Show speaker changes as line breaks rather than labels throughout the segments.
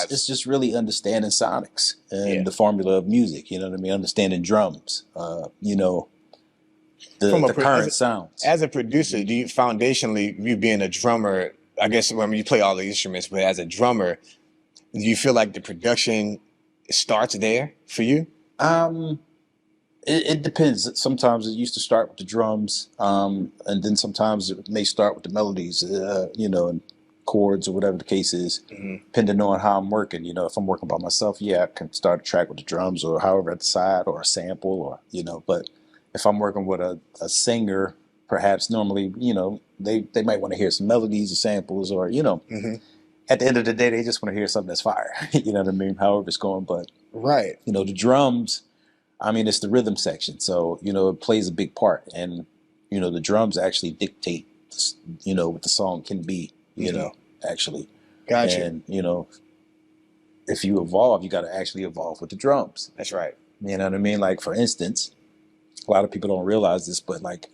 It's just really understanding sonics and the formula of music. You know what I mean? Understanding drums. You know, the current sounds.
As a producer, do you foundationally, you being a drummer, I guess when you play all the instruments, but as a drummer, do you feel like the production starts there for you?
It depends. Sometimes it used to start with the drums, and then sometimes it may start with the melodies, you know, and chords or whatever the case is, depending on how I'm working. You know, if I'm working by myself, yeah, I can start a track with the drums or however at the side or a sample or, you know, but if I'm working with a singer, perhaps normally, you know, they might want to hear some melodies or samples or, you know, at the end of the day, they just want to hear something that's fire. You know what I mean? However it's going. But, you know, the drums, I mean, it's the rhythm section. So, you know, it plays a big part. And, you know, the drums actually dictate, you know, what the song can be, you know, actually.
Gotcha.
And, you know, if you evolve, you got to actually evolve with the drums.
That's right.
You know what I mean? Like, for instance, a lot of people don't realize this, but like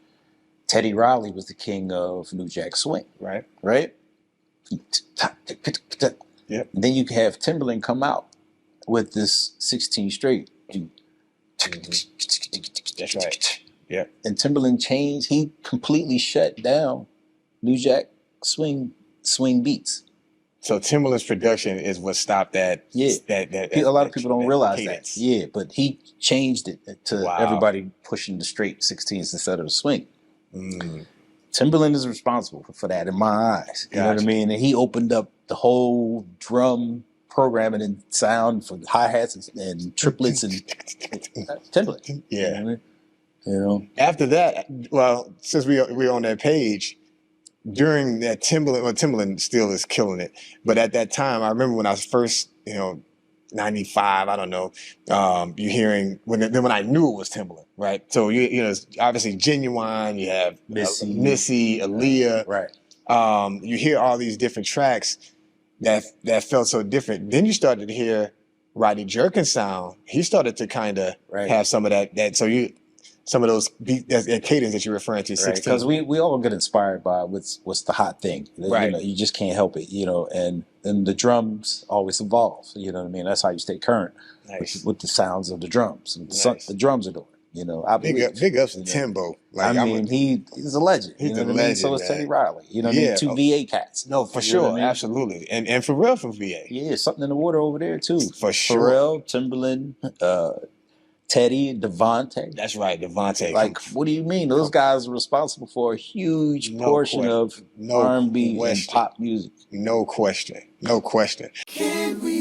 Teddy Riley was the king of New Jack Swing.
Right.
Right?
Yep.
And then you can have Timbaland come out with this 16 straight.
That's right. Yeah.
And Timbaland changed. He completely shut down New Jack swing beats.
So Timbaland's production is what stopped that.
Yeah. A lot of people don't realize cadence. That. Yeah, but he changed it to everybody pushing the straight 16s instead of the swing. Timbaland is responsible for that in my eyes. You know what I mean? And he opened up the whole drum programming and sound for hi-hats and triplets and Timbaland.
Yeah.
You know what I mean? You know?
After that, well, since we're on that page, during that Timbaland still is killing it. But at that time, I remember when I was first, you know, 95, I don't know, you hearing, when I knew it was Timbaland, right? So, you know, it's obviously Genuine, you have Missy, Aaliyah.
Right.
You hear all these different tracks that felt so different. Then you started to hear Rodney Jerkins sound. He started to kind of have some of that. So some of those that cadence that you're referring to, 16.
Because we all get inspired by what's the hot thing.
Right.
You know, you just can't help it, you know, and the drums always evolve. You know what I mean? That's how you stay current with the sounds of the drums. The drums are doing. You know,
big ups to Timbo.
Like, I mean, he's a legend.
He's
a legend. So is Teddy Riley. You know what I mean? Two VA cats.
No, for sure, I mean? Absolutely, and Pharrell from VA.
Yeah, something in the water over there too.
For sure.
Pharrell, Timbaland, Teddy, Devontae.
That's right, Devontae.
Like, what do you mean? Those guys are responsible for a huge portion of R&B and pop music.
No question. No question.
Can we